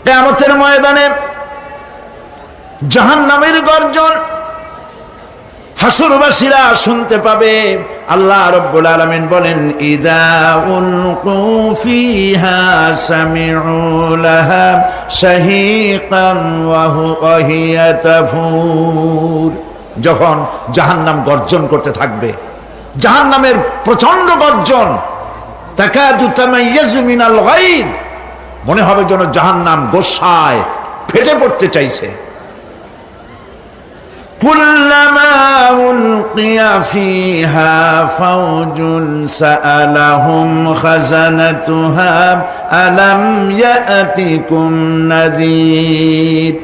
কিয়ামতের ময়দানে জাহান্নামের গর্জন হাসরবাসীরা শুনতে পাবে। আল্লাহ রাব্বুল আলামিন বলেন, ইদা উলকু ফিহা সামিউ লাহা শাহীকান ওয়া হিয়া তাফুর। যখন জাহান্নাম গর্জন করতে থাকবে, জাহান্নামের প্রচন্ড গর্জন, তাকাদু তামাইয়াজু মিনাল গায়দ, মনে হবে যেন জাহান্নাম গোসায় ফেটে পড়তে চাইছে। কুল্লামা উলকিয়া ফিহা ফাওজুন সাআলাহুম খাজানাতুহা আলাম ইয়াতিকুম নাযীর।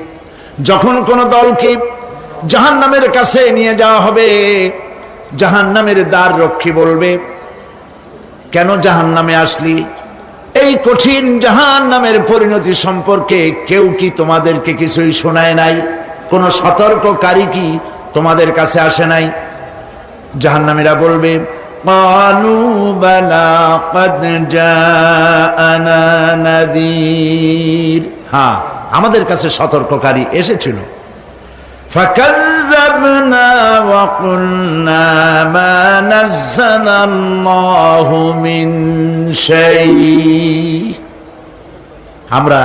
যখন কোন দলকে জাহান্নামের কাছে নিয়ে যাওয়া হবে, জাহান্নামের দ্বার রক্ষী বলবে, কেন জাহান্নামে আসলি? এই কঠিন জাহান্নামের পরিণতি সম্পর্কে কেউ কি তোমাদেরকে কিছুই শোনায় নাই? কোন সতর্ককারী কি তোমাদের কাছে আসে নাই? জাহান্নামীরা বলবে, ক্বালু বালা ক্বাদ জাআনা নাযীর, হ্যাঁ আমাদের কাছে সতর্ককারী এসেছিল। ফাকাযযাবনা ওয়া কুলনা মা নাযালাল্লাহু মিন শাই। আমরা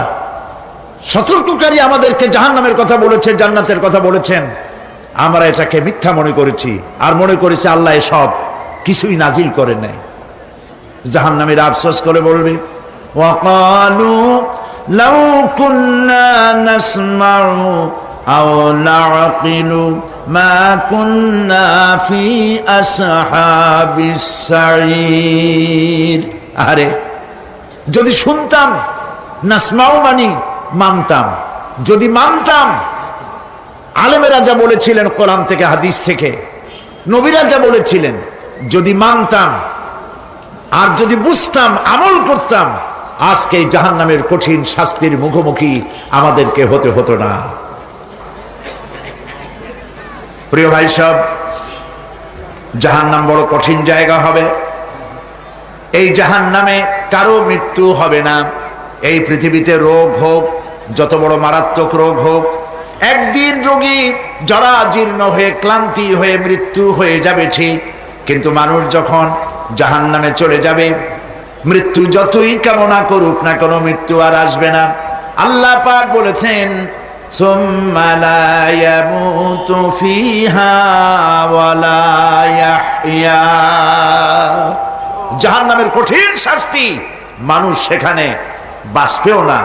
সতর্ককারী আমাদেরকে জাহান্নামের কথা বলেছে, জান্নাতের কথা বলেছেন, আমরা এটাকে মিথ্যা মনে করেছি আর মনে করেছি আল্লাহ এসব কিছুই নাজিল করে নাই। জাহান্নামীরা আফসোস করে বলবে, ওয়াকালু লাউ কুন্না নাসমাউ আও নাআকিলু মা কুন্না ফি আসহাবিস সাঈর। আরে যদি শুনতাম, নাসমাউ মানি মানতাম, যদি মানতাম, আলেমেরা যা বলেছিলেন কোরআন থেকে হাদিস থেকে, নবীরা যা বলেছিলেন, যদি মানতাম আর যদি বুঝতাম, আমল করতাম, আজকে জাহান্নামের কঠিন শাস্তির মুখোমুখি আমাদেরকে হতে হতো না। প্রিয় ভাই সব, জাহান্নাম বড় কঠিন জায়গা হবে। এই জাহান্নামে কারো মৃত্যু হবে না। এই পৃথিবীতে রোগ হোক, যত বড় মারাত্মক রোগ হোক, একদিন রোগী জরাজীর্ণ হয়ে ক্লান্তি হয়ে মৃত্যু হয়ে যাবে ঠিক, কিন্তু মানুষ যখন জাহান্নামে চলে যাবে, মৃত্যু যতই কামনা করুক না কেন, মৃত্যু আর আসবে না। আল্লাহ পাক বলেছেন, সুম্মা লা ইয়ামুতু ফিহা ওয়া লা ইয়াহইয়া। জাহান্নামের কঠিন শাস্তি, মানুষ সেখানে বাঁচবেও না,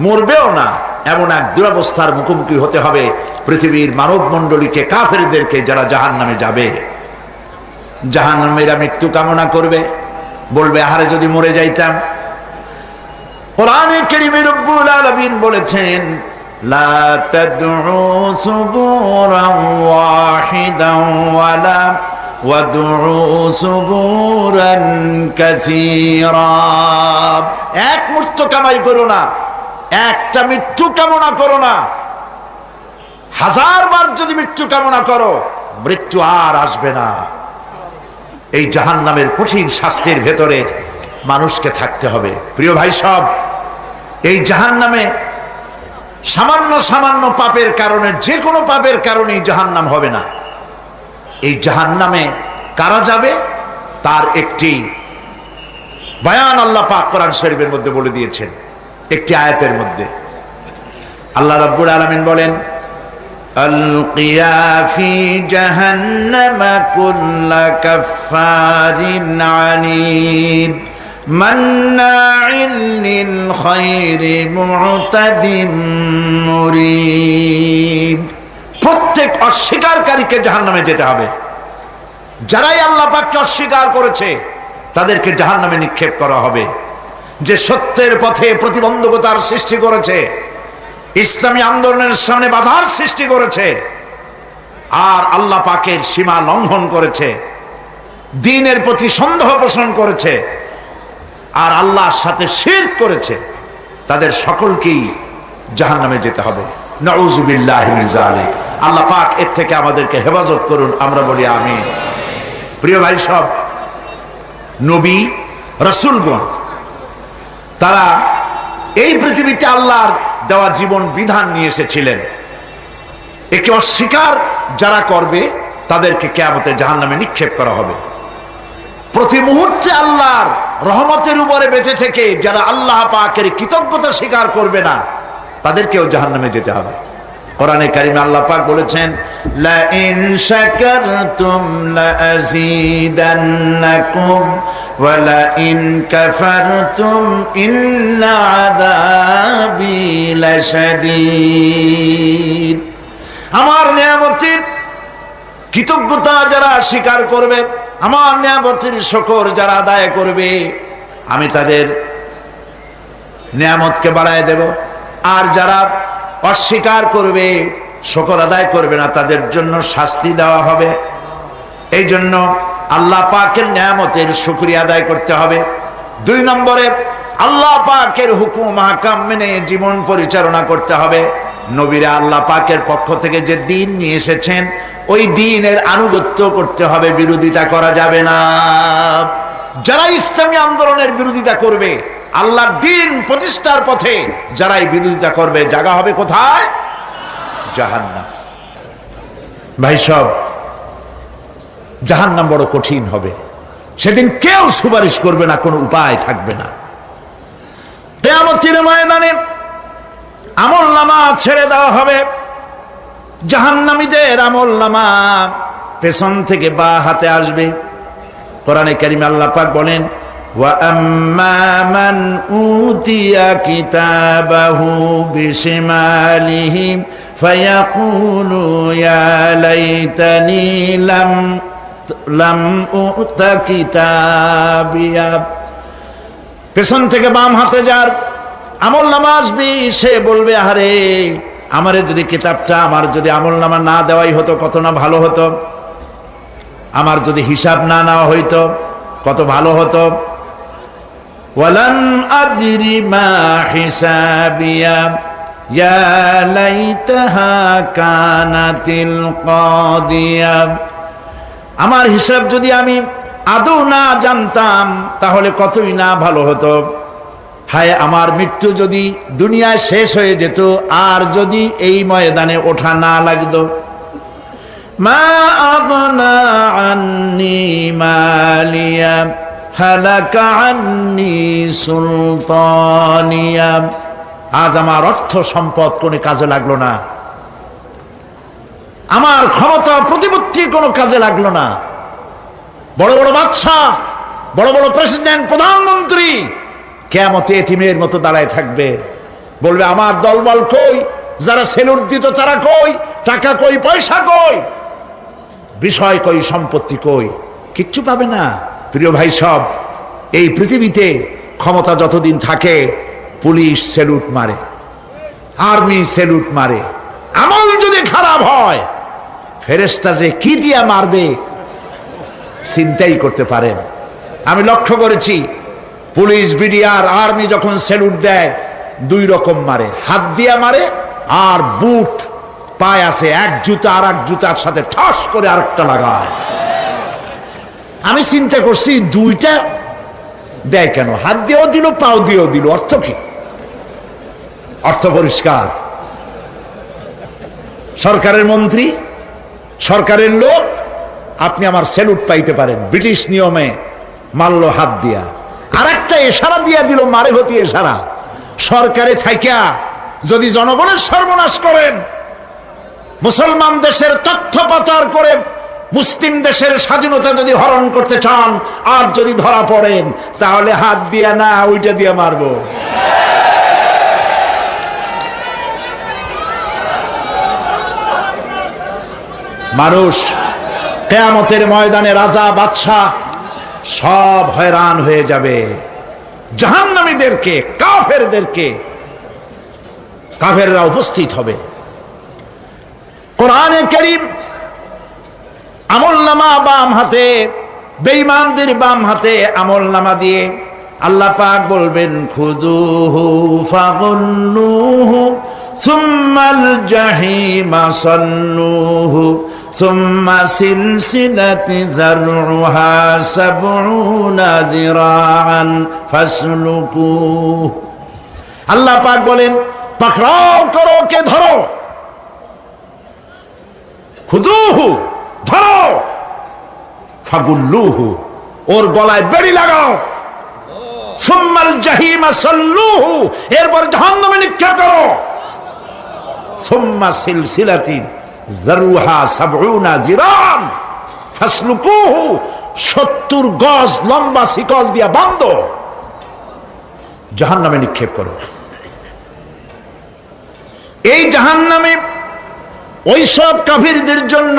মরবেও না, এমন এক দুরবস্থার মুখোমুখি হতে হবে পৃথিবীর মানব মণ্ডলীকে, কাফেরদেরকে, যারা জাহান্নামে যাবে। জাহান্নামীরা মৃত্যু কামনা করবে, বলবে আহারে যদি মরে যাইতাম। কোরআনে কারীমে রব্বুল আলামিন বলেছেন, লা তাদউ সুবুরান ওয়াহিদান ওয়ালা ওয়াদউ সুবুরান কাসীরা। এক মৃত্যু কামাই করো না, একটা মৃত্যু কামনা করো না। 1000 বার যদি মৃত্যু কামনা করো, মৃত্যু আর আসবে না। এই জাহান্নামের কঠিন শাস্তির ভেতরে মানুষকে থাকতে হবে। প্রিয় ভাই সব, এই জাহান্নামে সামান্য সামান্য পাপের কারণে, যে কোনো পাপের কারণেই জাহান্নাম হবে না। এই জাহান্নামে কারা যাবে তার একটি বয়ান আল্লাহ পাক কোরআন শরীফের মধ্যে বলে দিয়েছেন। একটি আয়াতের মধ্যে আল্লাহ রাব্বুল আলামিন বলেন, আলকিয়া ফি জাহান্নামা কুল্লা কাফফারিন আনিদ মান্নাইন লিল খায়রি মু'তাদিম মুরিব। প্রত্যেক অস্বীকারীকে জাহান্নামে যেতে হবে। যারাই আল্লাহ পাককে অস্বীকার করেছে তাদেরকে জাহান্নামে নিক্ষেপ করা হবে। যে সত্যের পথে প্রতিবন্ধকতার সৃষ্টি করেছে, ইসলামী আন্দোলনের সামনে বাধার সৃষ্টি করেছে, আর আল্লাহ পাকের সীমা লঙ্ঘন করেছে, দ্বীনের প্রতি সন্দেহ পোষণ করেছে, আর আল্লাহর সাথে শিরক করেছে, তাদের সকলকেই জাহান্নামে যেতে হবে। নাউযুবিল্লাহি মিন যালিক। আল্লাহ পাক এর থেকে আমাদেরকে হেফাজত করুন, আমরা বলি আমিন। প্রিয় ভাই সব, নবী রাসূলগণ তারা এই পৃথিবীতে আল্লাহর দেওয়া জীবন বিধান নিয়ে এসেছিলেন। একে অস্বীকার যারা করবে তাদেরকে কিয়ামতে জাহান্নামে নিক্ষেপ করা হবে। প্রতি মুহূর্তে আল্লাহর রহমতের উপরে বেঁচে থেকে যারা আল্লাহ পাকের কৃতজ্ঞতা স্বীকার করবে না তাদেরকেও জাহান্নামে যেতে হবে। কোরআনে কারিমে আল্লাহ পাক বলেছেন, লা ইন শাকারতুম লা আযীদান্নাকুম ওয়া লা ইন কাফারতুম ইন্না আযাবি লাশাদীদ। আমার নিয়ামতের কৃতজ্ঞতা যারা স্বীকার করবে, আমার নিয়ামতের শুকর যারা আদায় করবে, আমি তাদের নিয়ামতকে বাড়ায় দেব। আর যারা অস্বীকার করবে, শুকর আদায় করবে না, তাদের জন্য শাস্তি দেওয়া হবে। এই জন্য আল্লাহ পাকের নিয়ামতের শুকরিয়া আদায় করতে হবে। 2 নম্বরে আল্লাহ পাকের হুকুম আহকাম মেনে জীবন পরিচালনা করতে হবে। নবীরা আল্লাহ পাকের পক্ষ থেকে যে দ্বীন নিয়ে এসেছেন ওই দ্বীনের আনুগত্য করতে হবে, বিরোধিতা করা যাবে না। যারা ইসলামী আন্দোলনের বিরোধিতা করবে, আল্লাহর দ্বীন প্রতিষ্ঠার পথে যারাই বিরোধিতা করবে, জায়গা হবে কোথায়? জাহান্নাম। ভাই সব, জাহান্নাম বড় কঠিন হবে। সেদিন কেউ সুপারিশ করবে না, কোনো উপায় থাকবে না। কিয়ামতের ময়দানে আমলনামা ছেড়ে দেওয়া হবে। জাহান্নামীদের আমলনামা পেছন থেকে বা হাতে আসবে। কোরআনে কারিমে আল্লাহ পাক বলেন, ওয়া আম্মা মান উতিয়া কিতাবাহু বিশিমালিহি ফায়াকুলু ইয়া লাইতানি লাম উতা কিতাবিয়া। পেছন থেকে বাম হাতে যার আমলনামা আসবে, সে বলবে, আরে আমারে যদি কিতাবটা, আমার যদি আমলনামা না দেওয়াই হতো কত না ভালো হতো, আমার যদি হিসাব না নেওয়া হইতো কত ভালো হতো। ওয়ালান আদরি মা হিসাবিয়া ইয়া লাইতাহা কানাতিল কাদিয়া। আমার হিসাব যদি আমি আদৌ না জানতাম তাহলে কতই না ভালো হতো। হায় আমার মৃত্যু যদি দুনিয়ায় শেষ হয়ে যেত, আর যদি এই ময়দানে ওঠা না লাগতো। মা আগনা আন্নি মালিয়া হালাকা আন্নি সুলতানিয়া। আজ আমার অর্থ সম্পদ কোনো কাজে লাগলো না, আমার ক্ষমতা প্রতিপত্তি কোনো কাজে লাগলো না। বড় বড় বাদশা, বড় বড় প্রেসিডেন্ট, প্রধানমন্ত্রী কিয়ামতে এতিমের মতো দাঁড়ায় থাকবে, বলবে আমার দলবল কই, যারা সেলুট দিত তারা কই, টাকা কই, পয়সা কই, বিষয় কই, সম্পত্তি কই, কিচ্ছু পাবে না। প্রিয় ভাই সব, এই পৃথিবীতে ক্ষমতা যতদিন থাকে পুলিশ সেলুট মারে, আর্মি সেলুট মারে। আমল যদি খারাপ হয় ফেরেশতা যে কি দিয়া মারবে চিন্তাই করতে পারেন। আমি লক্ষ্য করেছি পুলিশ, বিডিআর, আর্মি যখন সেলুট দেয় 2 রকম মারে, হাত দিয়া মারে আর বুট পায় আছে, এক জুতা আর এক জুতার সাথে ঠাস করে আরেকটা লাগায়। আমি চিন্তা করছি 2টা দেয় কেন? হাত দিয়েও দিল, পাও দিয়েও দিল, অর্থ কি? অর্থ পরিষ্কার। সরকারের মন্ত্রী, সরকারের লোক, আপনি আমার সেলুট পাইতে পারেন, ব্রিটিশ নিয়মে মারল হাত দিয়া, আর একটা ইশারা দিয়া দিল, মারে হতি ইশারা। সরকারে থাইকা যদি জনগণের সর্বনাশ করেন, মুসলমান দেশের তথ্য পাচার করে মুসলিম দেশের স্বাধীনতা যদি হরণ করতে চান, আর যদি ধরা পড়েন, তাহলে হাত দিয়া না, ওইটা দিয়া মারবো। মানুষ কিয়ামতের ময়দানে রাজা, বাদশা সব হয়রান হয়ে যাবে। জাহান্নামীদেরকে, কাফেরদেরকে, কাফেররা উপস্থিত হবে। কোরআনে কারীম আমলনামা বাম হাতে, বেঈমানদের বাম হাতে আমলনামা দিয়ে আল্লাহ পাক বলবেন, খুযুহু ফাগুল্লুহু সুম্মাল জাহিমা সাল্লুহু সুম্মা সিলসিলাতি যারউহা সাবউনা যিরাআন ফাসলুকুহু। আল্লাহ পাক বলেন, পাকড়াও করো, কে ধরো, খুদুহু ধরো, ফাগুল্লুহু ওর গলায় বেড়ি লাগাও, সুম্মাল জাহিমা সাল্লুহু এরপর জাহান্নামে নিক্ষেপ করো, সুম্মা সিলসিলাতিন যারুহা সাবউনা জিরান ফাসলুকুহু 70 গজ লম্বা শিকল দিয়া বাঁধো, জাহান্নামে নিক্ষেপ করো। এই জাহান্নামে ওই সব কাফিরদের জন্য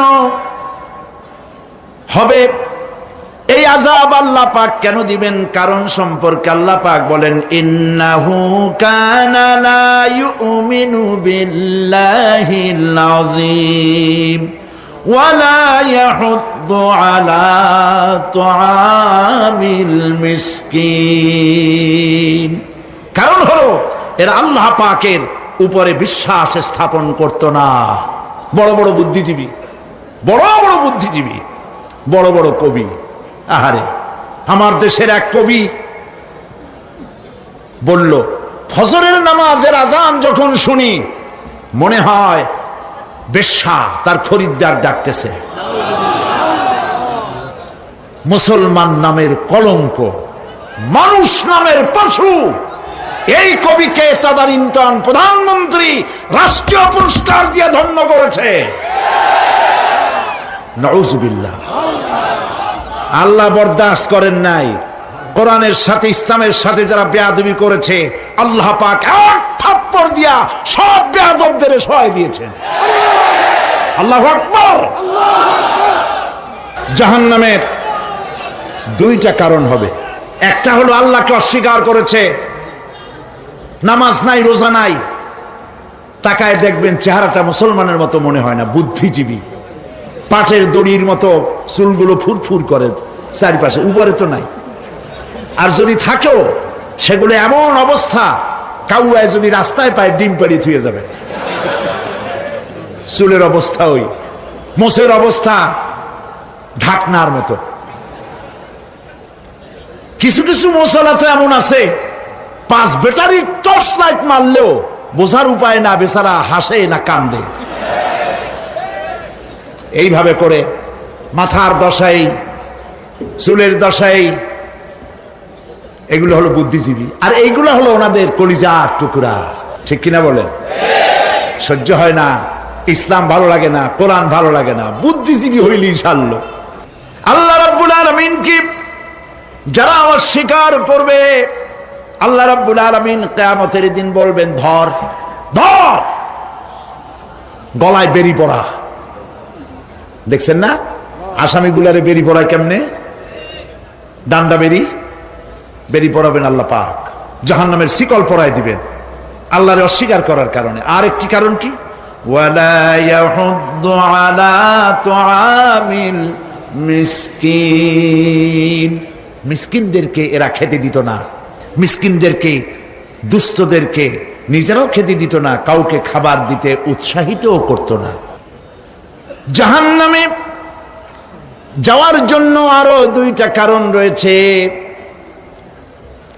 হবে এই আযাব। আল্লাহ পাক কেন দিবেন কারণ সম্পর্কে আল্লাহ পাক বলেন, ইন্নাহু কানা লা ইউমিনু বিল্লাহিল আযীম ওয়া লা ইয়াহুদ্দু আলা তুআমিল মিসকিন। কারণ হলো এরা আল্লাহ পাকের উপরে বিশ্বাস স্থাপন করত না। বড় বড় বুদ্ধিজীবী, বড় বড় বুদ্ধিজীবী, বড় বড় কবি। আহারে, আমার দেশের এক কবি বলল, ফজরের নামাজের আজান যখন শুনি মনে হয় বেশ্যা তার খরিদ্দার ডাকতেছে। মুসলমান নামের কলঙ্ক, মানুষ নামের পশু। এই কবিকে তদানীন্তন প্রধানমন্ত্রী রাষ্ট্রীয় পুরস্কার দিয়ে ধন্য করেছে। নাউজুবিল্লাহ। আল্লাহ বরদাস্ত করেন নাই। কোরআনের সাথে ইসলামের সাথে যারা বেয়াদবি করেছে আল্লাহ পাক এক থাপ্পড় দিয়া সব বেয়াদবদের সহায় দিয়েছেন। আল্লাহু আকবার। জাহান্নামের দুইটা কারণ হবে। একটা হলো আল্লাহকে অস্বীকার করেছে, নামাজ নাই, রোজা নাই, তাকায় দেখবেন চেহারাটা মুসলমানের মতো মনে হয় না, বুদ্ধিজীবী, পাটের দড়ির মতো চুলগুলো ফুরফুর করে চারিপাশে, উপরে তো নাই। আর যদি থাকেও সেগুলো এমন অবস্থা, কাউয়ায় যদি রাস্তায় পায় ডিম পাড়ি থুয়ে যাবে। চুলের অবস্থা ওই, মোষের অবস্থা ঢাকনার মতো। কিছু কিছু মশলা তো এমন আছে 5 ব্যাটারি টর্চ লাইট মারলেও বোঝার উপায় না, বেচারা হাসে না কান্দে। এইভাবে করে মাথার দশাই, চুলের দশাই, এগুলো হলো বুদ্ধিজীবী। আর এইগুলো হলো ওনাদের কলিজার টুকরা। ঠিক কিনা বলেন? সহ্য হয় না, ইসলাম ভালো লাগে না, কোরআন ভালো লাগে না, বুদ্ধিজীবী হইলেই ছাড়লো। আল্লাহ রাব্বুল আলামিন কি যারা অস্বীকার করবে, আল্লাহ রাব্বুল আলামিন কিয়ামতের দিন বলবেন, ধর ধর, গলায় বেরি পড়া। দেখছেন না আসামিগুলারে বেরি পড়ায় কেমনে? ডান্ডা বেরি পড়াবেন আল্লাহ পাক, জাহান্নামের শিকল পরায় দিবেন আল্লাহরে অস্বীকার করার কারণে। আর একটি কারণ কি? ওয়ালা ইয়াহুদ্দু আলা তুআমিল মিসকিন। মিসকিনদেরকে এরা খেতে দিত না, মিসকিনদেরকে, দুস্থদেরকে নিজেরাও খেতে দিত না, কাউকে খাবার দিতে উৎসাহিতও করত না। জাহান্নামে যাওয়ার জন্য আরো দুইটা কারণ রয়েছে,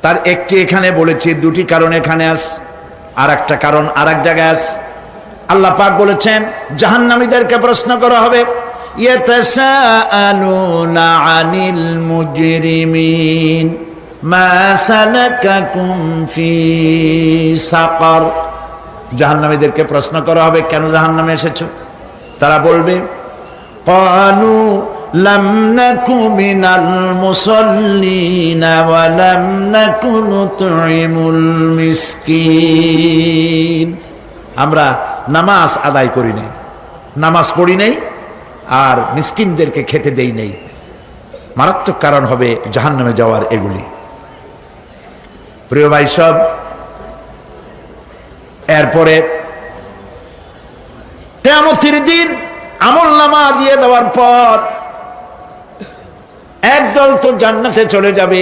তার একটি এখানে বলেছি, দুটি কারণ এখানে আছে, আর একটা কারণ আর এক জায়গায় আছে। আল্লাহ পাক বলেছেন জাহান্নামীদেরকে প্রশ্ন করা হবে, ইয়াতাসাআলুনা আনিল মুজরিমিন মা সালাকাকুম ফি সাকার। জাহান্নামীদেরকে প্রশ্ন করা হবে, কেন জাহান্নামে এসেছো? তারা বলবে, ক্বালু লাম নাকু মিনাল মুসাল্লিনা ওয়া লাম নাকু নুতঈমুল মিসকিন। আমরা নামাজ আদায় করি নাই, নামাজ পড়ি নাই, আর মিসকিনদেরকে খেতে দেই নাই। মারাত্মক কারণ হবে জাহান্নামে যাওয়ার এগুলি। প্রিয় ভাই সব, এরপরে কিয়ামতের দিন আমলনামা দিয়ে দেওয়ার পর একদল তো জান্নাতে চলে যাবে,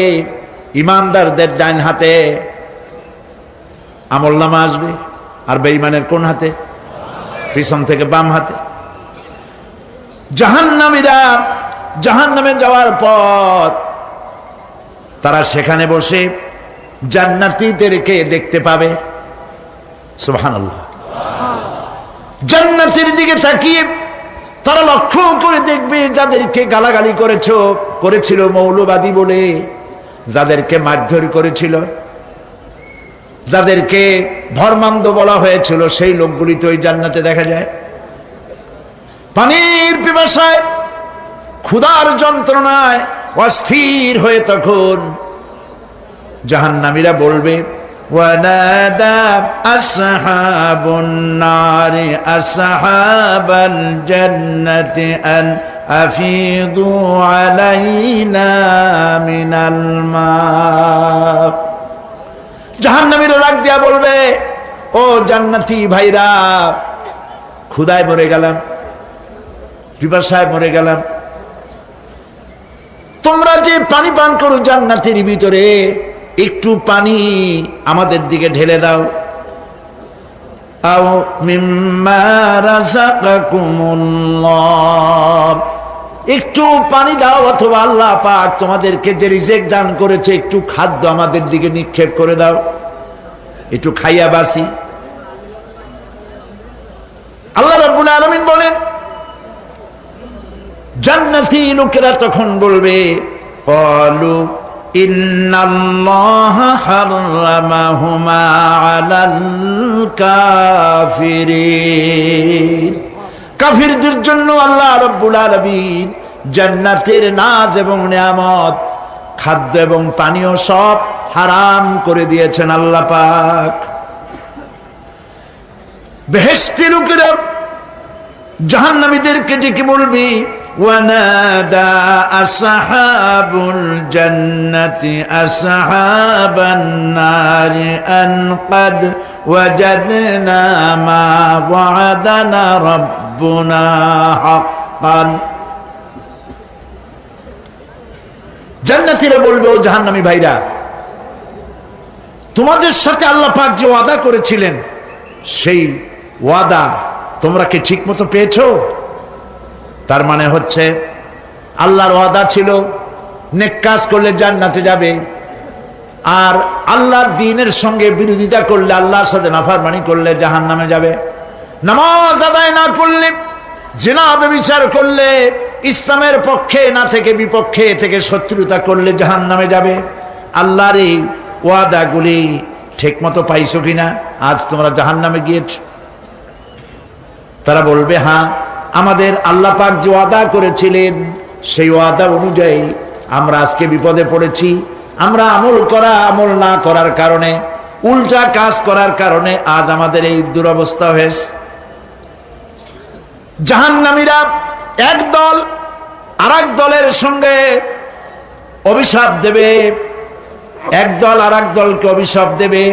ইমানদারদের ডান হাতে আমলনামা আসবে, আর বেঈমানের কোন হাতে? পিছন থেকে বাম হাতে। জাহান্নামীরা জাহান্নামে যাওয়ার পর তারা সেখানে বসে জান্নাতীদেরকে দেখতে পাবে, সুবহানাল্লাহ। জান্নাতের দিকে তাকিয়ে তারা লক্ষ্য করে দেখবে যাদেরকে গালাগালি করেছিল মৌলবাদী বলে, যাদেরকে মারধর করেছিল, যাদেরকে ধর্মান্ধ বলা হয়েছিল, সেই লোকগুলি তো ওই জান্নাতে দেখা যায়। পানির পিপাসায় ক্ষুধার যন্ত্রণায় অস্থির হয়ে তখন জাহান্নামীরা বলবে, ওয়ানাদা আসহাবুন নারি আসহাবাল জান্নাতি আন আফিদু আলাইনা মিনাল মা। জাহান্নামীরা রাগ দিয়া বলবে, ও জান্নাতি ভাইরা, ক্ষুধায় মরে গেলাম, পিপাসায় মরে গেলাম, তোমরা যে পানি পান করো জান্নাতের ভিতরে, একটু পানি আমাদের দিকে ঢেলে দাও। আও মিম্মা রাযাকাকুমুল্লাহ, একটু পানি দাও, অথবা আল্লাহ পাক তোমাদেরকে যে রিজিক দান করেছে একটু খাদ্য আমাদের দিকে নিক্ষেপ করে দাও, একটু খাইয়া বাসি। আল্লাহ রাব্বুল আলামিন বলেন, জান্নাতি লোকেরা তখন বলবে, ক্বালু ইন্নাল্লাহা হারামাহুমা আলাল কাফিরিন। কাফিরদের জন্য আল্লাহ রাব্বুল আলামিন জান্নাতের নাজ এবং নিয়ামত, খাদ্য এবং পানীয় সব হারাম করে দিয়েছেন আল্লাহ পাক। বেহেশতি লোকেরা জাহান্নামীদেরকে ডেকে বলবে, ওয়ানাদা আসহাবুল জান্নাতি আসহাবান নারি আন ক্বাদ ওয়াজাদনা মা ওয়া'দানা রাব্বুনা হাক্কান। জান্নাতীরা বলবে, ও জাহান্নামী ভাইরা, তোমাদের সাথে আল্লাহ পাক যে ওয়াদা করেছিলেন সেই ওয়াদা তোমরা কি ঠিক মতো পেয়েছো? তার মানে হচ্ছে আল্লাহর ওয়াদা ছিল নেক কাজ করলে জান্নাতে যাবে, আর আল্লাহর দ্বীনের সঙ্গে বিরোধিতা করলে, আল্লাহর সাথে নাফরমানি করলে জাহান্নামে যাবে। নামাজ আদায় না করলে, জিনা ব্যভিচার করলে, ইসলামের পক্ষে না থেকে বিপক্ষে থেকে শত্রুতা করলে জাহান্নামে যাবে। আল্লাহর এই ওয়াদাগুলি ঠিক মতো পাইছো কিনা? আজ তোমরা জাহান্নামে গিয়েছ। তারা বলবে, হ্যাঁ, আমাদের আল্লাহ পাক যে ওয়াদা করেছিলেন সেই ওয়াদা অনুযায়ী আমরা আজকে বিপদে পড়েছি। আমরা আমল না করার কারণে, উল্টা কাজ করার কারণে আজ আমাদের এই দুরবস্থা হয়েছে। জাহান্নামীরা এক দল আরেক দলের সঙ্গে অভিশাপ দেবে, এক দল আরেক দলকে অভিশাপ দেবে।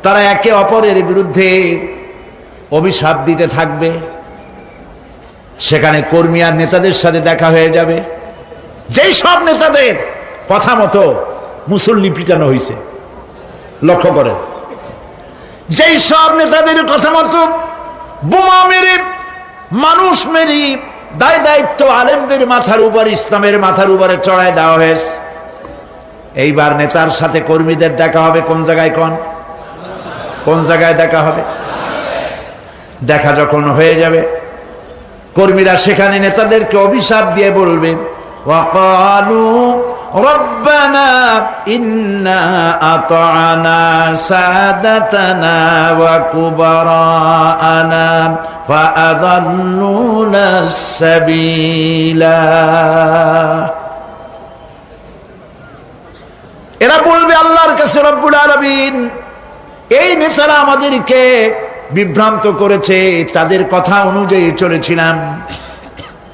তারা একে অপরের বিরুদ্ধে অভিশাপ দিতে থাকবে। সেখানে কর্মী আর নেতাদের সাথে দেখা হয়ে যাবে। যেই সব নেতাদের কথা মতো মুসল্লি পিটানো হয়েছে, লক্ষ্য করেন, যেই সব নেতাদের কথা মতো বোমা মেরে, মানুষ মেরে দায় দায়িত্ব আলেমদের মাথার উপর, ইসলামের মাথার উপরে চড়ায় দেওয়া হয়েছে। এইবার নেতার সাথে কর্মীদের দেখা হবে কোন জায়গায়? কোন জায়গায় দেখা হবে? দেখা যখন হয়ে যাবে, কর্মীরা সেখানে নেতাদেরকে অভিশাপ দিয়ে বলবে, ওয়াকালু রব্বানা ইন্না আতা'না সাদাতানা ওয়া কুবারা'না ফাআযাল্লুনা সাবিলা। এরা বলবে আল্লাহর কাছে, রব্বুল আলামিন, এই নেতারা আমাদেরকে বিভ্রান্ত করেছে, তাদের কথা অনুযায়ী চলেছিলাম,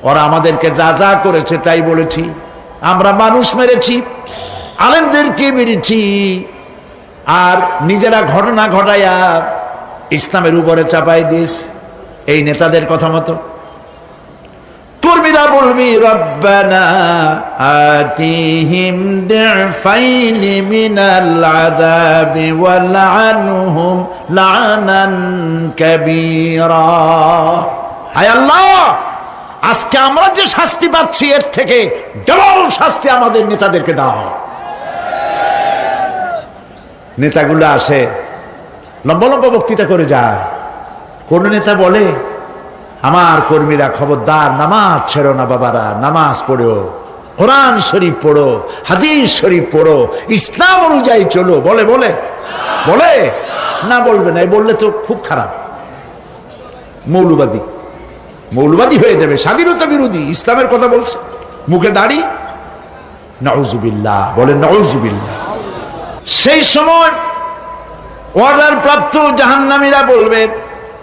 ওরা আমাদেরকে যা যা করেছে তাই বলেছি। আমরা মানুষ মেরেছি, আলেমদেরকে মেরেছি, আর নিজেরা ঘটনা ঘটাইয়া ইসলামের উপরে চাপাই দিস এই নেতাদের কথা মতো। কর্মীরা বলবি, রব্বানা আতিহিম দি'ফাইনি মিনাল আযাবি ওয়ালআনহুম লা'নান কাবীরা। হায় আল্লাহ, আজকে আমরা যে শাস্তি পাচ্ছি এর থেকে ডবল শাস্তি আমাদের নেতাদেরকে দাও। নেতাগুলো আসে, লম্বা লম্বা বক্তৃতা করে যায়। কোন নেতা বলে, আমার কর্মীরা খবরদার নামাজ ছেড়ো না বাবারা, নামাজ পড়ো, কোরআন শরীফ পড়ো, হাদিস শরীফ পড়ো, ইসলাম অনুযায়ী চলো। বলে বলে বলে না, বলবে না। বললে তো খুব খারাপ, মৌলবাদী মৌলবাদী হয়ে যাবে, স্বাধীনতা বিরোধী। ইসলামের কথা বলছে, মুখে দাড়ি, নাউজুবিল্লাহ, বলে নাউজুবিল্লাহ। সেই সময় অর্ডার প্রাপ্ত জাহান্নামীরা বলবে,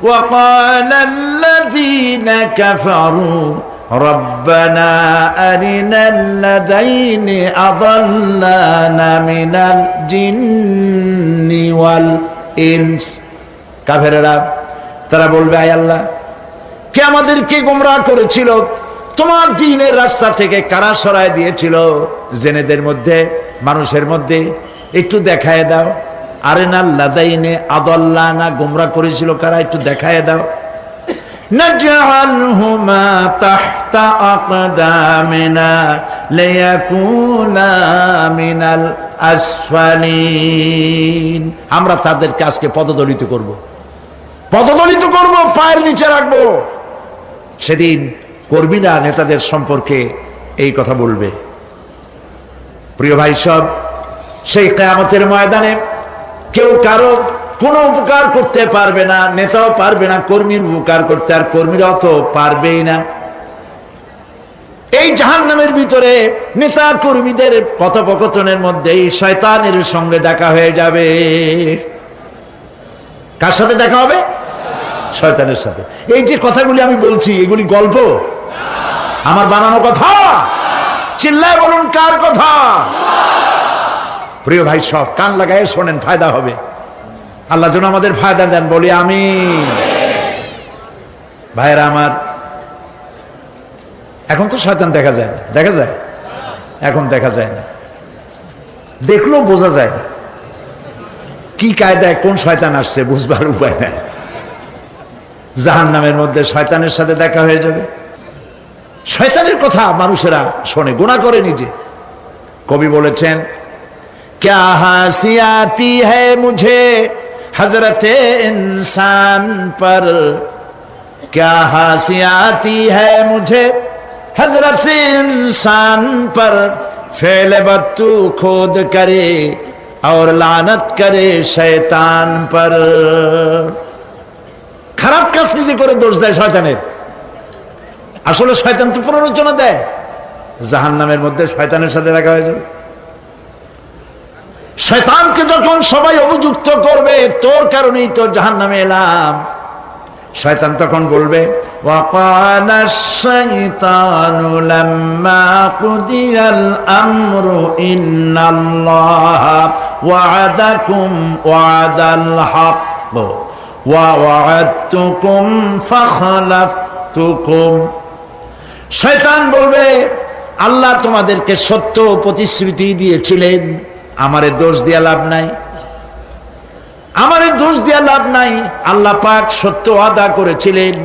وقال الذين كفروا ربنا أرنا الذين أضلانا من الجن والإنس। কাফেররা তারা বলবে, আয় আল্লাহ, কে আমাদেরকে গোমরাহ করেছিল, তোমার দ্বীনের রাস্তা থেকে কারা সরায় দিয়েছিল, জেনেদের মধ্যে মানুষের মধ্যে একটু দেখায় দাও। আরেনা লাদাইনে আদাল্লানা, গোমরাহ করেছিল কারা, একটু দেখায় দাও। নাজআলহুমা তাহতা আকদামিনা লিয়াকুনা মিনাল আসফালিন। আমরা তাদেরকে আজকে পদদলিত করব, পদদলিত করব, পায়ের নিচে রাখবো। সেদিন কর্মীরা নেতাদের সম্পর্কে এই কথা বলবে। প্রিয় ভাই সব, সেই কিয়ামতের ময়দানে কেউ কারো কোনো উপকার করতে পারবে না, নেতাও পারবে না কর্মীর উপকার করতে, আর কর্মীরাও তো পারবেই না। এই জাহান্নামের ভিতরে নেতা কর্মীদের কথোপকথনের মধ্যেই শয়তানের সঙ্গে দেখা হয়ে যাবে। কার সাথে দেখা হবে? শয়তানের সাথে। এই যে কথাগুলি আমি বলছি, এগুলি গল্প, আমার বানানো কথা? চিল্লায় বলুন, কার কথা? প্রিয় ভাই সব, কান লাগায় শোনেন, ফায়দা হবে। আল্লাহ যেন আমাদের ফায়দা দেন, বলি আমিন। ভাইরা আমার, এখন তো শয়তান দেখা যায় না, দেখা যায়? এখন দেখা যায় না, দেখলেও বোঝা যায় না কি কায়দায় কোন শয়তান আসছে, বুঝবার উপায় নাই। জাহান্নামের মধ্যে শয়তানের সাথে দেখা হয়ে যাবে। শয়তানের কথা মানুষেরা শোনে, গুনাহ করে নিজে। কবি বলেছেন, क्या हंसी आती है मुझे हजरते इंसान पर, क्या हंसी आती है मुझे हजरते इंसान पर, फेल बत्तू खोद करे और लानत करे शैतान पर। খারাপ কাজ নিজে করে দোষ দেয় শয়তানের। আসলে শয়তান তো প্ররোচনা দেয়। জাহান্নামের মধ্যে শয়তানের সাথে দেখা হয়ে যাবে। শয়তানকে যখন সবাই অভিযুক্ত করবে, তোর কারণেই তো জাহান্নামে এলাম, শয়তান তখন বলবে, ওয়াকালা শাইতানু লাম্মা কুদিয়াল আমরু ইন্নাল্লাহা ওয়া'আদাকুম ওয়া'দাল হক ওয়া ওয়া'আদতুকুম ফাখলাফতুকুম। শয়তান বলবে, আল্লাহ তোমাদেরকে সত্য প্রতিশ্রুতি দিয়েছিলেন, আমারে দোষ দিয়া লাভ নাই, আমারে দোষ দিয়া লাভ নাই। আল্লাহ পাক সত্য ওয়াদা করেছিলেন,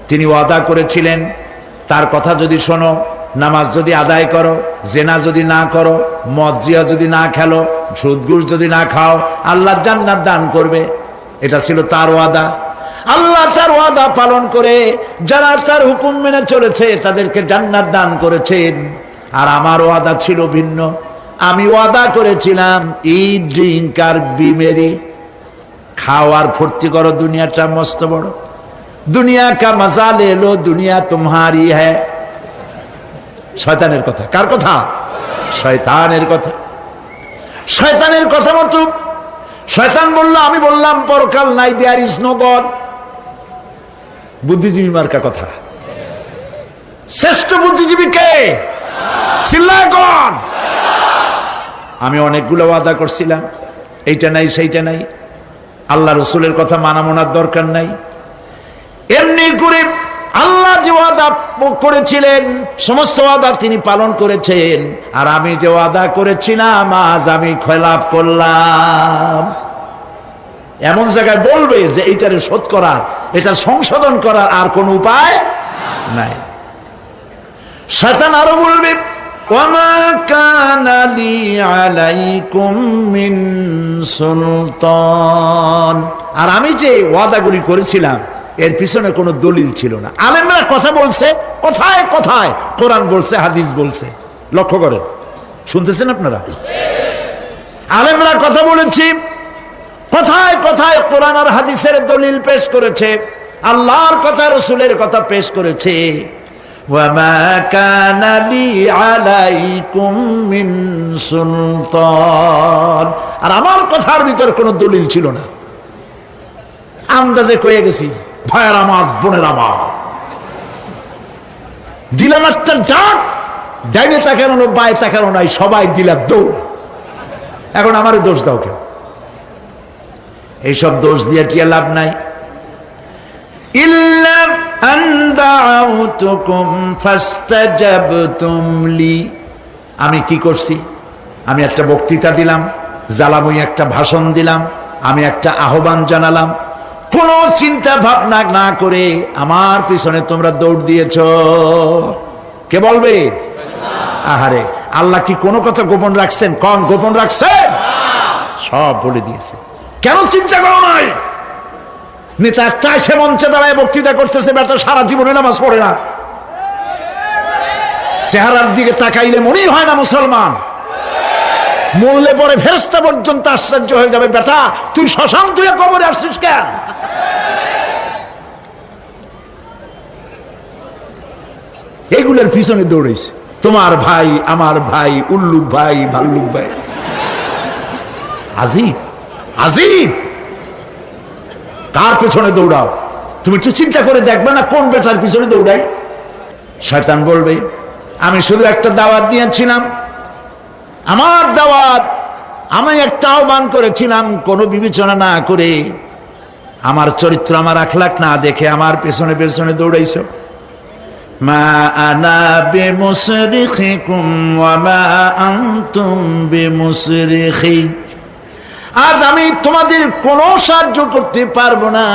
তিনি ওয়াদা করেছিলেন তার কথা যদি শোনো, নামাজ যদি আদায় করো, জেনা যদি না করো, মদ জিয়া যদি না খেলো, সুদ ঘুষ যদি না খাও, আল্লাহ জান্নাত দান করবে। এটা ছিল তার ওয়াদা। আল্লাহ তার ওয়াদা পালন করে যারা তার হুকুম মেনে চলেছে তাদেরকে জান্নাত দান করেছেন। আর আমার ওয়াদা ছিল ভিন্ন। আমি ওয়াদা করেছিলাম, ইট ড্রিঙ্ক আর বি মেরি, খাওয়ার ফুর্তি করো, দুনিয়াটা মস্ত বড়, দুনিয়া কা মজা লে লো, দুনিয়া তোমারি হ্যায়। শয়তানের কথা। কার কথা? শয়তানের কথা। শয়তানের কথা মতো শয়তান বলল, আমি বললাম পরকাল নাই, দেয়ার ইজ নো গড। বুদ্ধিজীবী মার্কা কথা। শ্রেষ্ঠ বুদ্ধিজীবী কে? চিল্লায় কোন? আমি অনেকগুলো ওয়াদা করছিলাম, এইটা নাই সেইটা নাই, আল্লাহ রসুলের কথা মানা মোনার দরকার নাই। এমনি করে আল্লাহ যে ওয়াদা করেছিলেন সমস্ত ওয়াদা তিনি পালন করেছেন, আর আমি যে ওয়াদা করেছিলাম আজ আমি খেলাপ করলাম। এমন জায়গায় বলবে যে এইটারে শোধ করার, এটা সংশোধন করার আর কোন উপায় নাই। শয়তান আরো বলবে, ওয়ামা কানা লি আলাইকুম মিন সুলতান, আর আমি যে ওয়াদাগুলি করেছিলাম এর পিছনে কোনো দলিল ছিল না। আলেমরা কথা বলছে, কথায় কথায় কোরআন বলছে, হাদিস বলছে। লক্ষ্য করেন, শুনতেছেন আপনারা? আলেমরা কথা বলেছি, কথায় কথায় কোরআন আর হাদিসের দলিল পেশ করেছে, আল্লাহর কথা রাসূলের কথা পেশ করেছে। ওয়ামা কানা লি আলাইকুম মিন সুলতান, আর আমার কথার ভিতর কোনো দলিল ছিল না। আন্দাজে কয়ে গেছি, ভাইয়ের আমার, বোনের আমার, দিলাম একটা ডাক, ডাইনে তাকানো বায়ে তাকানো নাই, সবাই দিলাম দৌড়। এখন আমারও দোষ দাও কেউ, এইসব দোষ দিয়ে কি লাভ নাই। ইল্লা আন দাউতুকুম ফাস্তাজাবতুম লি, আমি কি করছি? আমি একটা বক্তৃতা দিলাম, জ্বালাময়ী একটা ভাষণ দিলাম, আমি একটা আহ্বান জানালাম, কোন চিন্তা ভাবনা না করে আমার পিছনে তোমরা দৌড় দিয়েছ। কে বলবে? আহারে, আল্লাহ কি কোনো কথা গোপন রাখছেন? কোন গোপন রাখছেন? সব বলে দিয়েছে। কেন চিন্তা করো নাই? নেতা একটা এসে মঞ্চে দাঁড়ায় বক্তৃতা করতেছে, বেটা সারা জীবনে নামাজ পড়ে না, চেহারার দিকে তাকাইলে মনেই হয় না মুসলমান, মরলে পরে ফেরেশতা পর্যন্ত আশ্চর্য হয়ে যাবে, বেটা তুই শ্মশান তুই কবরে আসছিস কেন? এগুলোর পিছনে দৌড়েছে তোমার ভাই, আমার ভাই, উল্লুক ভাই, ভাল্লুক ভাই। আজিব আজিব, কার পেছনে দৌড়াও? তুমি একটু চিন্তা করে দেখবে না কোন বেটার পিছনে দৌড়াই? শয়তান বলবে আমি শুধু একটা দাওয়াত দিয়েছিলাম, আমার দাওয়াত, আমি একটা আহ্বান করেছিলাম, কোনো বিবেচনা না করে, আমার চরিত্র, আমার আখলাক না দেখে আমার পেছনে পেছনে দৌড়াইছো। মা আনা বিমুসরিখিকুম ওয়া মা আনতুম বিমুসরিখি, আজ আমি তোমাদের কোনো সাহায্য করতে পারবো না,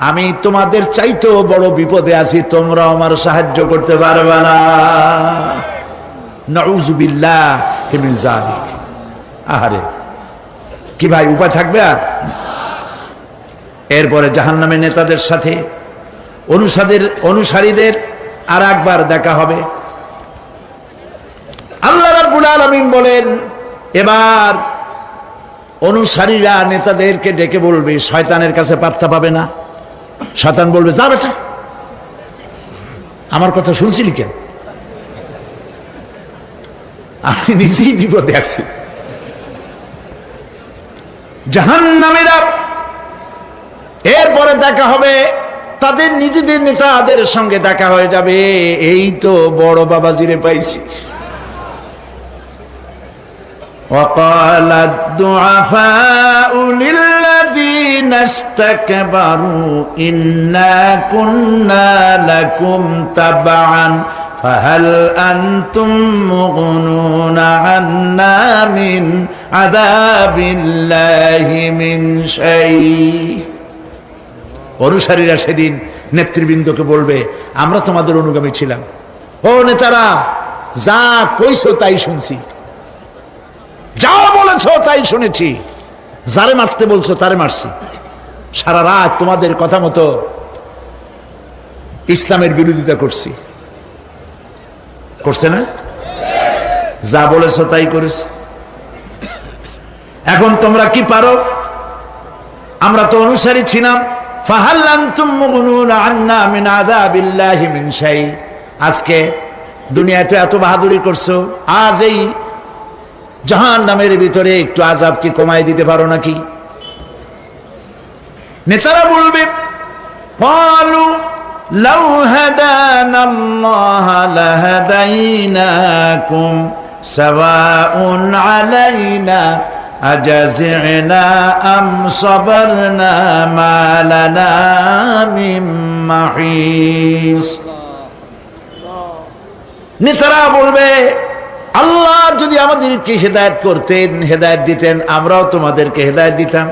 আমি তোমাদের চাইতেও বড় বিপদে আছি, তোমরা আমার সাহায্য করতে পারবে না। নাউযুবিল্লাহি মিন যালিক। আহারে, কি ভাই উপায় থাকবে আর? এরপরে জাহান্নামের নেতাদের সাথে অনুসারীদের আর একবার দেখা হবে। আল্লাহ রাব্বুল আলামিন বলেন, এবার অনুসারীরা নেতাদেরকে ডেকে বলবে, শয়তানের কাছে পাত্তা পাবে না। শয়তান বলবে, যা বেটা, আমার কথা শুনছিলি কেন? আমি নিজেই বিপদে আছি। জাহান্নামীরা এরপরে দেখা হবে, তাদের নিজেদের নেতাদের সঙ্গে দেখা হয়ে যাবে, এই তো বড় বাবাজিরে পাইছি। وقال الضعفاء للذين استكبروا إنا كنا لكم تبعا فهل أنتم مغنون عنا من عذاب الله من شيء। অনুসারীরা সেদিন নেতৃবৃন্দকে বলবে, আমরা তোমাদের অনুগামী ছিলাম, ও নেতারা, যা কইছো তাই শুনছি, যা বলেছো তাই শুনেছি, যারে মারতে বলছো তারে মারছি, সারা রাত তোমাদের কথা মতো ইসলামের বিরোধিতা করছি। করছে না? যা বলেছো তাই করেছি। এখন তোমরা কি পারো? আমরা তো অনুসারী ছিলাম। ফাহাল আনতুম মুগনুনা আন্না মিন আযাবিল্লাহি মিন শাই। আজকে দুনিয়াতে এত বাহাদুরি করছো, আজ এই জাহান্নামের ভিতরে একটু আযাব কি কমাই দিতে পারো নাকি? নেতারা বলবে, ক্বালু লাউ হাদানাল্লাহু লাহাদাইনাকুম সাওয়াউন আলাইনা আজাযিনা আম সাবারনা মা লানা মিন মাহিস। নেতারা বলবে, আল্লাহ যদি আমাদেরকে হেদায়েত করতেন, হেদায়েত দিতেন, আমরাও তোমাদেরকে হেদায়েত দিতাম।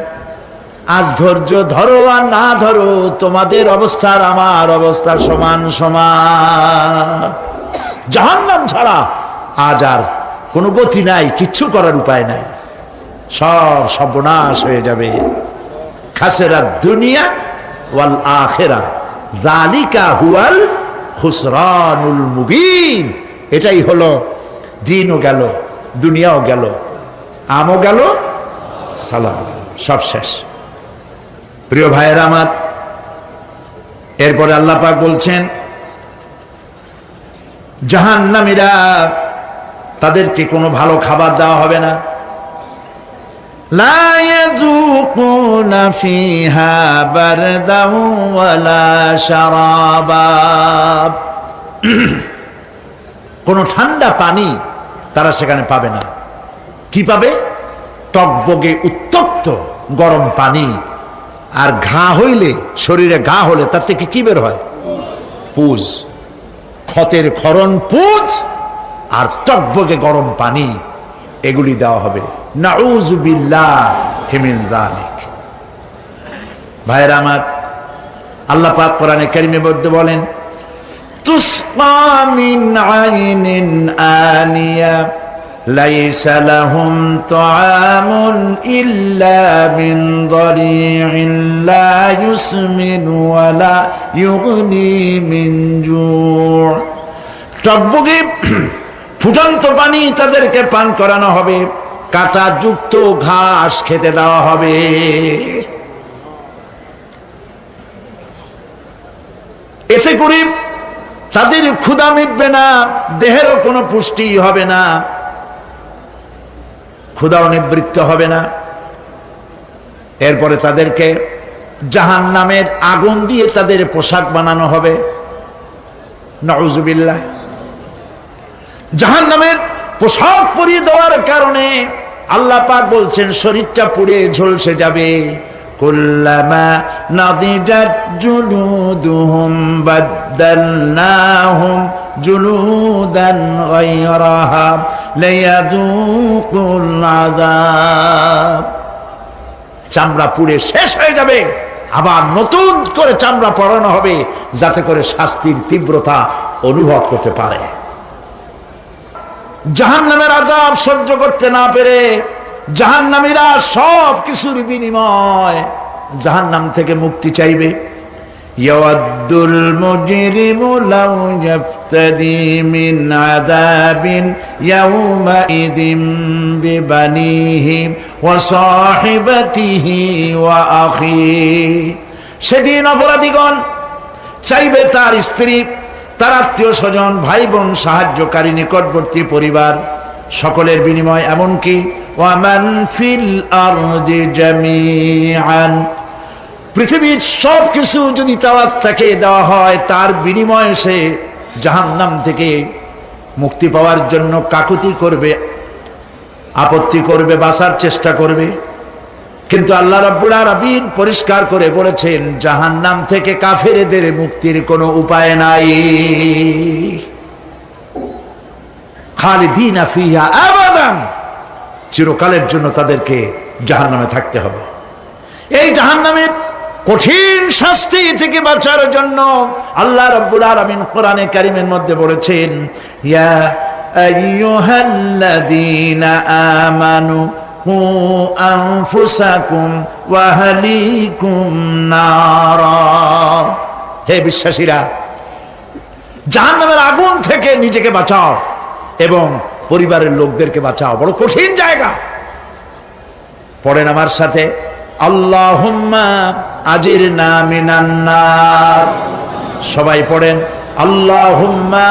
আজ ধৈর্য ধরো আর না ধরো, তোমাদের অবস্থা আর আমার অবস্থা সমান সমান। জাহান্নাম ছাড়া আজ আর কোনো গতি নাই, কিচ্ছু করার উপায় নাই, সব সর্বনাশ হয়ে যাবে। খাসেরা দুনিয়া ওয়াল আখিরা যালিকা হুয়াল খুসরানুল মুবিন। এটাই হলো, দিনও গেল, দুনিয়াও গেল, আমও গেল, সালাহ গেল, সব শেষ। প্রিয় ভাইয়েরা আমার, এরপরে আল্লাহ পাক বলছেন জাহান্নামীরা, তাদেরকে কোনো ভালো খাবার দেওয়া হবে না। লা ইয়াযুকুনা ফিহা বারদান ওয়ালা শারাবা, কোনো ঠান্ডা পানি তারা সেখানে পাবে না। কি পাবে? টকবগে উত্তপ্ত গরম পানি। আর ঘা হইলে, শরীরে ঘা হলে তার থেকে কি বের হয়? পুজ, ক্ষতের ক্ষরণ পুজ আর টকবগে গরম পানি, এগুলি দেওয়া হবে। নাউযু বিল্লাহি মিন যালিক। ভাইরা আমার, আল্লাহ পাক কোরআনে কারীমের মধ্যে বলেন তুসকা মিন আইনিন আনিয়া লাইসা লাহুম তাআমুন ইল্লা মিন দারি'in লা ইউসমিনু ওয়া লা ইউগনি মিন জু'। টকবগে ফুটন্ত পানি তাদেরকে পান করানো হবে, কাঁটা যুক্ত ঘাস খেতে দেওয়া হবে। এতে করে তাদের ক্ষুধা মিটবে না, দেহেরও কোনো পুষ্টি হবে না, ক্ষুধাও নিবৃত্ত হবে না। এরপরে তাদেরকে জাহান্নামের আগুন দিয়ে তাদের পোশাক বানানো হবে। নাউযুবিল্লাহ। জাহান্নামের পোশাক পরিয়ে দেওয়ার কারণে আল্লাহ পাক বলছেন শরীরটা পুড়ে ঝলসে যাবে। কুল্লামা নাদিজাত জুলুদুহুম বাদদালনাহুম জুলুদান গায়রাহা লিয়াযুকুল আযাব। চামড়া পুড়ে শেষ হয়ে যাবে, আবার নতুন করে চামড়া পরানো হবে, যাতে করে শাস্তির তীব্রতা অনুভব করতে পারে। জাহান্নামের আযাব সহ্য করতে না পেরে জাহান্নামীরা সব কিছুর বিনিময় জাহান্নাম থেকে মুক্তি চাইবে। ইয়াওয়াদ্দুল মুজরিমু লাউ ইয়াফতাদি মিন আযাবিন ইয়াওমাইযিন বিবানিহি ওয়া সাহিবাতিহি ওয়া আখিহি। সেদিন অপরাধীগণ চাইবে তার স্ত্রী, তার আত্মীয় স্বজন, ভাই বোন, সাহায্যকারী, নিকটবর্তী পরিবার, সকলের বিনিময়, এমনকি ওয়ামান ফিল আরদি জামিআন, পৃথিবীর সব কিছু যদি তাকে দেওয়া হয়, তার বিনিময়ে সে জাহান্নাম থেকে মুক্তি পাওয়ার জন্য কাকুতি করবে, আপত্তি করবে, বাঁচার চেষ্টা করবে। কিন্তু আল্লাহ রাব্বুল আলামিন পরিষ্কার করে বলেছেন জাহান্নাম থেকে কাফেরদের মুক্তির কোনো উপায় নাই। খালিদিনা ফিহা আবাদান, চিরকালের জন্য তাদেরকে জাহান্নামে থাকতে হবে। এই জাহান্নামের কঠিন শাস্তি থেকে বাঁচার জন্য আল্লাহ রাব্বুল আলামিন কোরআনে কারীমের মধ্যে বলেছেন ইয়া আইয়ুহাল্লাযীনা আমানু কু আনফুসাকুম ওয়া আহলিকুম নারা। হে বিশ্বাসীরা, জাহান্নামের আগুন থেকে নিজেকে বাঁচাও এবং পরিবারের লোকদেরকে বাঁচাও। বড় কঠিন জায়গা। পড়েন আমার সাথে, আল্লাহুম্মা আজিরনা মিনান নার। সবাই পড়েন, আল্লাহুম্মা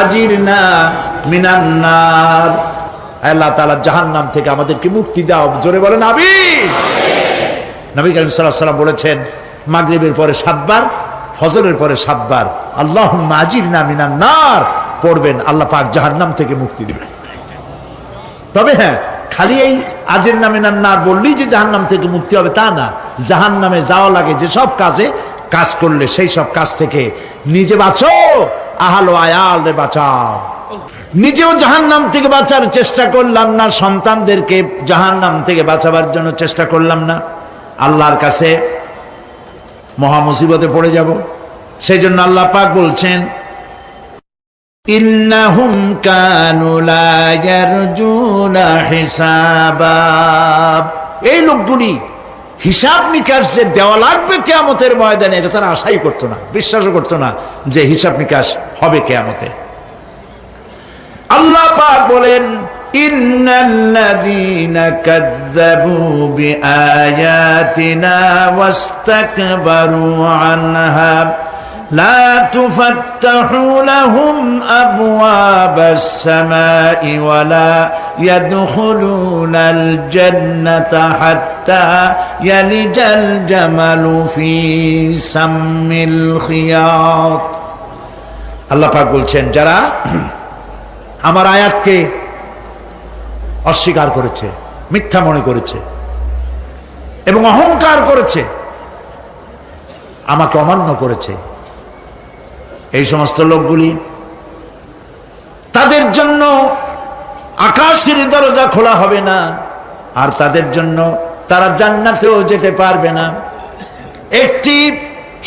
আজিরনা মিনান নার। আল্লাহ তাআলা জাহান্নাম থেকে আমাদেরকে মুক্তি দাও। জোরে বলেন আমিন। নবী করিম সাল্লাল্লাহু আলাইহি ওয়াসাল্লাম বলেছেন মাগরিবের পরে 7 বার, ফজরের পরে 7 বার আল্লাহুম্মা আজিরনা মিনান নার পড়বেন, আল্লাহ পাক জাহান্নাম থেকে মুক্তি দিবেন। তবে হ্যাঁ, খালি এই আজিরনা মিনান নার বললেই যে জাহান্নাম থেকে মুক্তি হবে তা না। জাহান্নামে যাওয়া লাগে যে সব কাজ করলে সেই সব কাজ থেকে নিজে বাঁচো, আহাল ও আয়ালরে বাঁচাও। নিজেও জাহান্নাম থেকে বাঁচার চেষ্টা করলাম না, সন্তানদেরকে জাহান্নাম থেকে বাঁচাবার জন্য চেষ্টা করলাম না, আল্লাহর কাছে মহা মুসিবতে পড়ে যাব। সেই জন্য আল্লাহ পাক বলছেন ইন্নাহুম কানু লা ইয়ারজুনা হিসাবা, এই লোকগুলি হিসাব নিকাশ যে দেওয়া লাগবে কিয়ামতের ময়দানে এটা তারা আশাই করতো না, বিশ্বাসও করতো না যে হিসাব নিকাশ হবে কিয়ামতে। আল্লাহ পাক বলেন ইন্নাল্লাযীনা কাযযাবু বিআয়াতিনা ওয়াস্তাকবারু আনহা لا تفتح لهم أبواب السماء ولا يدخلون الجنة حتى يلج الجمل في سم الخياط। আল্লাহ পাক বলছেন যারা আমার আয়াতকে অস্বীকার করেছে, মিথ্যা মনে করেছে এবং অহংকার করেছে, আমাকে অমান্য করেছে, এই সমস্ত লোকগুলি তাদের জন্য আকাশের দরজা খোলা হবে না, আর তাদের জন্য তারা জান্নাতেও যেতে পারবে না। একটি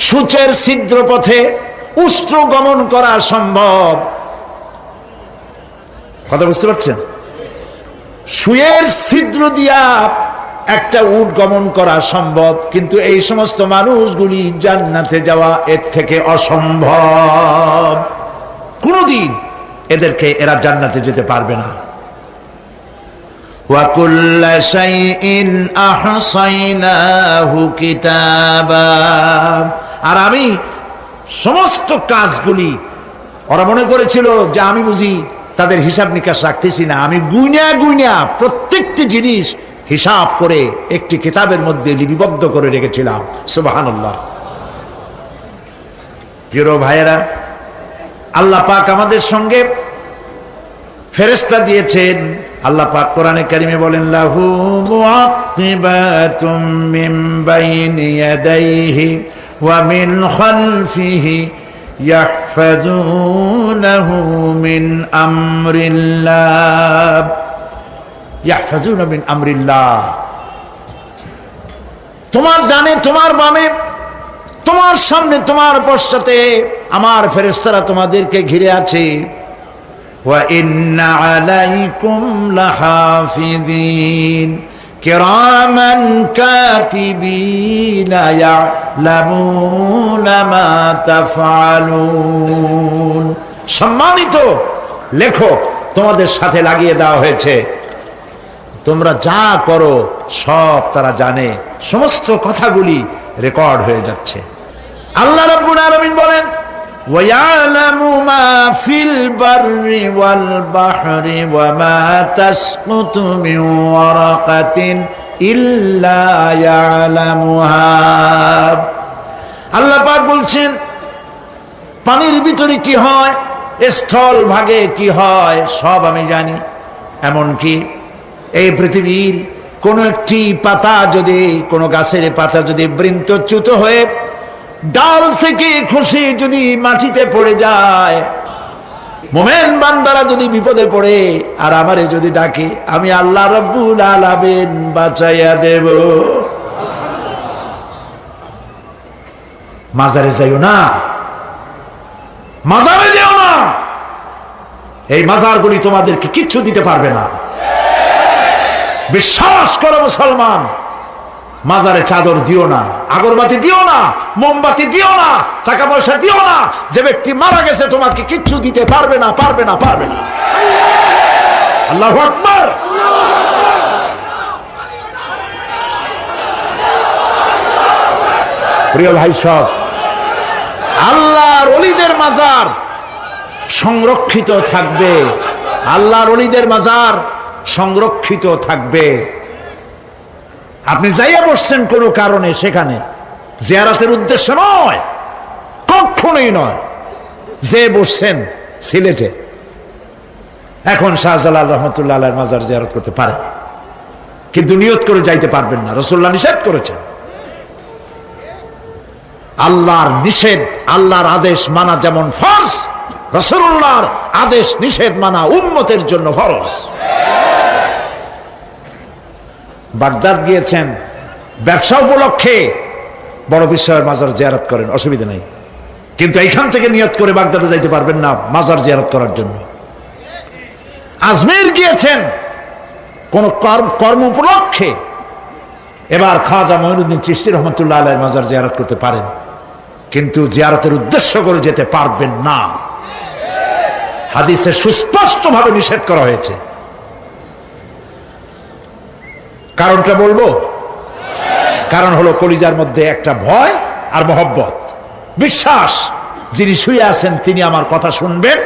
সূচের ছিদ্র পথে উষ্ট্র গমন করা সম্ভব, কথা বুঝতে পারছেন? সুয়ের ছিদ্র দিয়া একটা উট গমন করা সম্ভব, কিন্তু এই সমস্ত মানুষগুলি জান্নাতে যাওয়া এর থেকে অসম্ভব। কোনদিন এদেরকে এরা জান্নাতে যেতে পারবে না। ওয়া কুল্লা শাইইন আহসাইনাহু কিতাবা, আর আমি সমস্ত কাজগুলি, ওরা মনে করেছিল যে আমি বুঝি তাদের হিসাব নিকাশ রাখতেছি না, আমি গুইনা গুইনা প্রত্যেকটি জিনিস হিসাব করে একটি কিতাবের মধ্যে লিপিবদ্ধ করে রেখেছিলাম। সুবহানাল্লাহ। প্রিয় ভাইয়েরা, আল্লাহ পাক আমাদের সঙ্গে ফেরেশতা দিয়েছেন। আল্লাহ পাক কোরআনে কারিমে বলেন লাহু মুআক্কিবাতুম মিন বাইনি ইয়াদাইহি ওয়া মিন খালফিহি ইয়াহফাজুনাহু মিন আমরিল্লাহ, ইয়াহফাজুনা মিন আমরিল্লাহ। তোমার ডানে, তোমার বামে, তোমার সামনে, তোমার পশ্চাতে আমার ফেরেশতারা তোমাদেরকে ঘিরে আছে। ওয়া ইন্না আলাইকুম লাহাফিযিন কিরামান কাতিবিনা ইয়ালামুনা মা তাফআলুন, সম্মানিত লেখক তোমাদের সাথে লাগিয়ে দেওয়া হয়েছে, তোমরা যা করো সব তারা জানে, সমস্ত কথাগুলি রেকর্ড হয়ে যাচ্ছে। আল্লাহ রাব্বুল আলামিন বলেন ওয়া ইয়ালামু মা ফিল বাররি ওয়াল বাহরি ওয়া মা তাসকুতু মিন ওয়ারাকাতিন ইল্লা ইয়ালামুহা। আল্লাহ পাক বলছেন পানির ভিতরে কি হয়, স্থল ভাগে কি হয়, সব আমি জানি। এমনকি এই পৃথিবীর কোন একটি পাতা যদি, কোন গাছের পাতা যদি বৃন্তচ্যুত হয়ে ডাল থেকে খসে যদি মাটিতে পড়ে যায়, মোমেন বান্দারা যদি বিপদে পড়ে আর আমারে যদি ডাকে, আমি আল্লাহ রাব্বুল আলামিন বাঁচাইয়া দেব। মাজারে যাইও না, মাজারে যেও না, এই মাজারগুলি তোমাদেরকে কিচ্ছু দিতে পারবে না। বিশ্বাস করো মুসলমান, মাজারে চাদর দিও না, আগরবাতি দিও না, মোমবাতি দিও না, টাকা পয়সা দিও না। যে ব্যক্তি মারা গেছে তোমাকে কিচ্ছু দিতে পারবে না, পারবে না, পারবে না। আল্লাহু আকবার। প্রিয় ভাই সব, আল্লাহর ওলিদের মাজার সংরক্ষিত থাকবে, আল্লাহর ওলিদের মাজার সংরক্ষিত থাকবে। আপনি যাইয়া বসছেন কোনো কারণে, সেখানে জিয়ারতের উদ্দেশ্য নয়, কখনোই নয়। যে বসছেন সিলেটে, এখন শাহজালাল রহমতুল্লাহ আলাইহির মাজার জিয়ারত করতে পারেন, কিন্তু নিয়ত করে যাইতে পারবেন না, রাসূলুল্লাহ নিষেধ করেছেন। আল্লাহর নিষেধ, আল্লাহর আদেশ মানা যেমন ফরজ, রাসূলুল্লাহর আদেশ নিষেধ মানা উম্মতের জন্য ফরজ। বাগদাদ গিয়েছেন ব্যবসা উপলক্ষে, বড় বিশ্বের মাজার জিয়ারত করেন, অসুবিধা নেই। কিন্তু এইখান থেকে নিয়ত করে বাগদাদে যাইতে পারবেন না মাজার জিয়ারত করার জন্য। আজমের গিয়েছেন কোন কর্ম উপলক্ষে, এবার খাজা মঈনুদ্দিন চিশতি রহমতুল্লাহ আলাইহির মাজার জিয়ারত করতে পারেন, কিন্তু জিয়ারতের উদ্দেশ্য করে যেতে পারবেন না। হাদিসে সুস্পষ্টভাবে নিষেধ করা হয়েছে। কারণটা বলবো? কারণ হলো কলিজার মধ্যে একটা ভয় আর মহব্বত, বিশ্বাস যিনি শুয়ে আছেন তিনি আমার কথা শুনবেন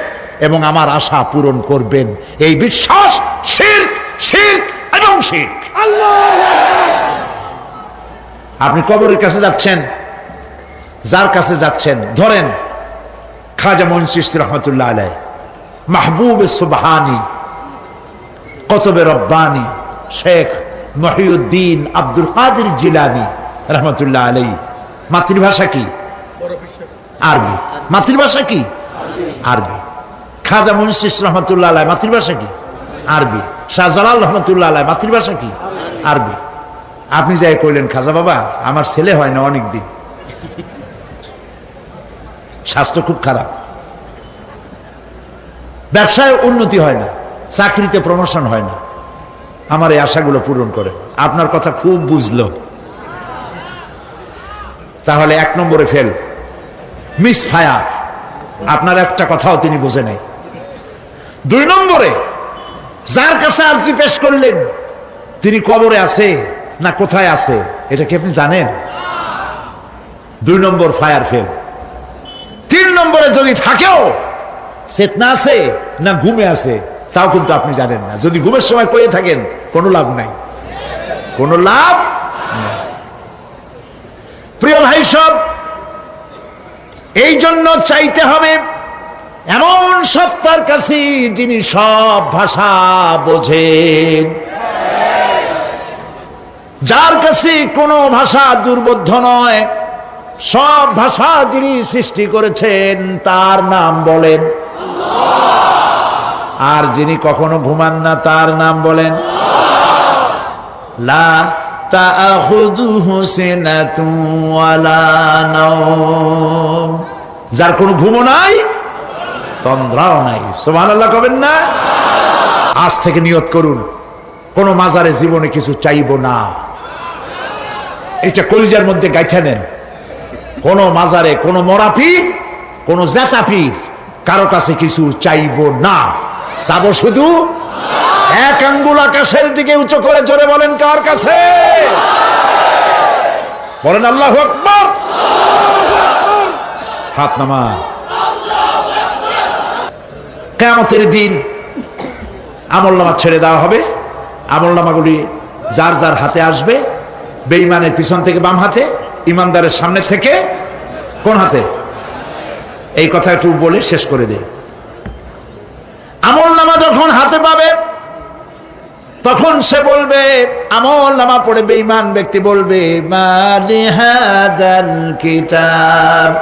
এবং আমার আশা পূরণ করবেন। এই বিশ্বাস শিরক, শিরক এবং শিরক। আপনি কবরের কাছে যাচ্ছেন, যার কাছে যাচ্ছেন, ধরেন খাজা মঈনুদ্দিন চিশতি রহমতুল্লাহ আলাইহি, মাহবুব সুবহানি, কুতুবে রব্বানি শেখ মহিউদ্দিন আব্দুল কাদের জিলানী রহমতুল্লাহ আলাইহি। মাতৃভাষা কি? আরবি। মাতৃভাষা কি? আরবি। খাজা মঈনুদ্দিন চিশতি রহমতুল্লাহ আলাইহি মাতৃভাষা কি? আরবি। শাহজালাল রহমতুল্লাহ আলাইহি মাতৃভাষা কি? আরবি। আপনি যাই কইলেন, খাজা বাবা আমার ছেলে হয় না অনেক দিন, স্বাস্থ্য খুব খারাপ, ব্যবসায় উন্নতি হয় না, চাকরিতে প্রমোশন হয় না, আমার এই আশাগুলো পূরণ করে। আপনার কথা খুব বুঝলো, তাহলে 1 নম্বরে ফেল, মিস ফায়ার। আপনার একটা কথাও তিনি বোঝে নাই। 2 নম্বরে যার কাছে আর্জি পেশ করলেন তিনি কবরে আছে না কোথায় আছে এটা কি আপনি জানেন? 2 নম্বর ফায়ার ফেল। 3 নম্বরে যদি থাকেও চেতনা আছে না ঘুমে আছে তাও কিন্তু আপনি জানেন না। যদি ঘুমের সময় কয়ে থাকেন কোনো লাভ নাই, কোনো লাভ নাই। প্রিয় ভাই সব, এই জন্য চাইতে হবে এমন সত্তার কাছে যিনি সব ভাষা বোঝেন, যার কাছে কোনো ভাষা দুর্বোধ্য নয়, সব ভাষা যিনি সৃষ্টি করেছেন তার নাম বলেন, আর যিনি কখনো ঘুমান না তার নাম বলেন লা তাখুযুহু সিনাতুন ওয়ালা নাওম, যার কোনো ঘুমও নাই তন্দ্রাও নাই। সুবহানাল্লাহ কবেন না? আজ থেকে নিয়ত করুন কোন মাজারে জীবনে কিছু চাইব না, এটা কলিজার মধ্যে গাইথা নেন। কোন মাজারে কোন মরা পীর, কোন জেতা পীর কারো কাছে কিছু চাইব না, চাবো শুধু এক আঙ্গুল আকাশের দিকে উঁচু করে জোরে বলেন কার কাছে? বলেন আল্লাহু আকবার। হাত নামান। কিয়ামতের দিন আমলনামা ছেড়ে দেওয়া হবে, আমলনামাগুলি যার যার হাতে আসবে, বেঈমানের পিছন থেকে বাম হাতে, ইমানদারের সামনে থেকে কোন হাতে? এই কথা একটু বলে শেষ করে দে। আমলনামা যখন হাতে পাবে তখন সে বলবে, আমলনামা পড়ে বেঈমান ব্যক্তি বলবে, মা লিহাদাল কিতাব